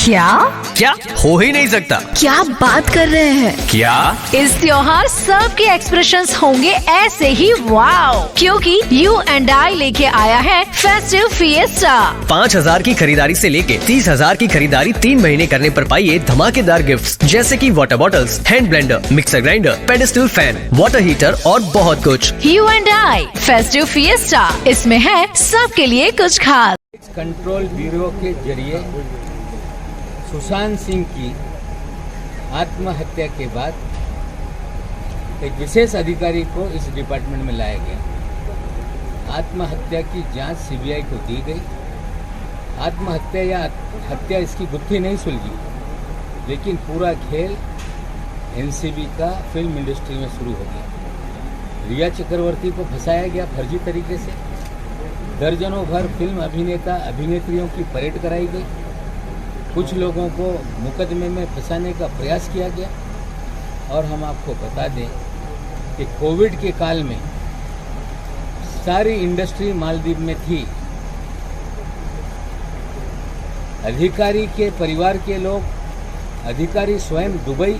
क्या क्या हो ही नहीं सकता। क्या बात कर रहे हैं? क्या इस त्योहार सबके एक्सप्रेशंस होंगे ऐसे ही वाव, क्योंकि U&I लेके आया है फेस्टिव फिएस्टा। 5,000 की खरीदारी से लेके 30,000 की खरीदारी 3 महीने करने पर पाइए धमाकेदार गिफ्ट्स, जैसे कि water bottles, hand blender, mixer grinder, pedestal fan, water heater और बहुत कुछ। U&I फेस्टिव फिएस्टा, इसमें है सबके लिए कुछ खास। कंट्रोल ब्यूरो के जरिए सुशांत सिंह की आत्महत्या के बाद एक विशेष अधिकारी को इस डिपार्टमेंट में लाया गया। आत्महत्या की जांच सीबीआई को दी गई। आत्महत्या या हत्या इसकी गुत्थी नहीं सुलझी, लेकिन पूरा खेल एनसीबी का फिल्म इंडस्ट्री में शुरू हो गया। रिया चक्रवर्ती को फंसाया गया फर्जी तरीके से। दर्जनों भर फिल्म अभिनेता अभिनेत्रियों की परेड कराई गई। कुछ लोगों को मुकदमे में फंसाने का प्रयास किया गया। और हम आपको बता दें कि कोविड के काल में सारी इंडस्ट्री मालदीव में थी। अधिकारी के परिवार के लोग, अधिकारी स्वयं दुबई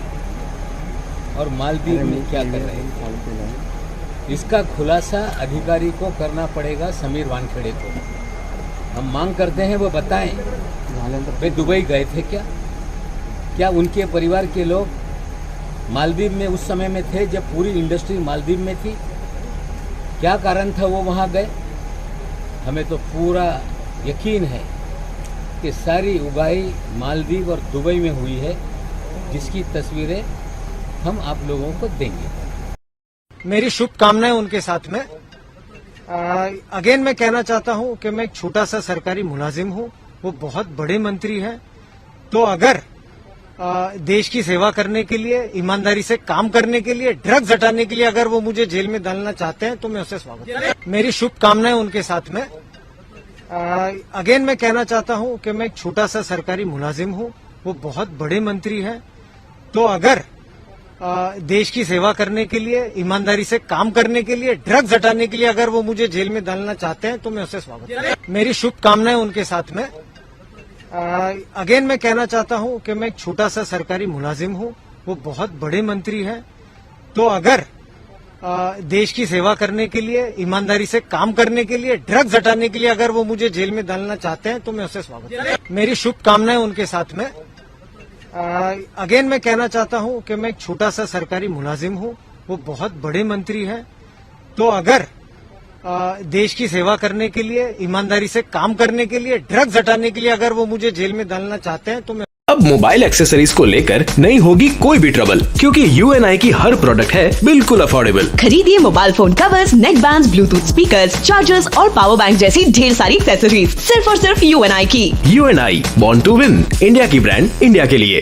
और मालदीव में क्या कर रहे हैं, इसका खुलासा अधिकारी को करना पड़ेगा, समीर वानखेड़े को। हम मांग करते हैं वो बताएं, वे दुबई गए थे क्या? क्या उनके परिवार के लोग मालदीव में उस समय में थे जब पूरी इंडस्ट्री मालदीव में थी? क्या कारण था वो वहाँ गए? हमें तो पूरा यकीन है कि सारी उगाई मालदीव और दुबई में हुई है, जिसकी तस्वीरें हम आप लोगों को देंगे। मेरी शुभकामनाएं उनके साथ में। अगेन मैं कहना चाहता हूं कि मैं एक छोटा सा सरकारी मुलाजिम हूं, वो बहुत बड़े मंत्री हैं। तो अगर देश की सेवा करने के लिए, ईमानदारी से काम करने के लिए, ड्रग्स हटाने के लिए अगर वो मुझे जेल में डालना चाहते हैं तो मैं उसे स्वागत करूंगा। मेरी शुभकामनाएं उनके साथ में। अगेन मैं कहना चाहता हूं कि मैं एक छोटा सा सरकारी मुलाजिम हूं, वो बहुत बड़े मंत्री हैं। तो अगर देश की सेवा करने के लिए, ईमानदारी से काम करने के लिए, ड्रग्स हटाने के लिए अगर वो मुझे जेल में डालना चाहते हैं तो मैं उसे स्वागत करूंगा। मेरी शुभकामनाएं उनके साथ में। अगेन मैं कहना चाहता हूं कि मैं एक छोटा सा सरकारी मुलाजिम हूं, वो बहुत बड़े मंत्री हैं। तो अगर देश की सेवा करने के लिए, ईमानदारी से काम करने के लिए, ड्रग्स हटाने के लिए अगर वो मुझे जेल में डालना चाहते हैं तो मैं उसे स्वागत करूंगा। मेरी शुभकामनाएं उनके साथ में। अगेन मैं कहना चाहता हूं कि मैं एक छोटा सा सरकारी मुलाजिम हूं, वो बहुत बड़े मंत्री हैं। तो अगर देश की सेवा करने के लिए, ईमानदारी से काम करने के लिए, ड्रग्स हटाने के लिए अगर वो मुझे जेल में डालना चाहते हैं तो मैं। अब मोबाइल एक्सेसरीज को लेकर नहीं होगी कोई भी ट्रबल, क्योंकि U&I की हर प्रोडक्ट है बिल्कुल अफोर्डेबल। खरीदिए मोबाइल फोन कवर्स, नेक बैंड्स, ब्लूटूथ स्पीकर्स, चार्जर्स और पावर बैंक जैसी ढेर सारी एक्सेसरीज सिर्फ और सिर्फ U&I की। U&I, born to win, India की ब्रांड इंडिया के लिए।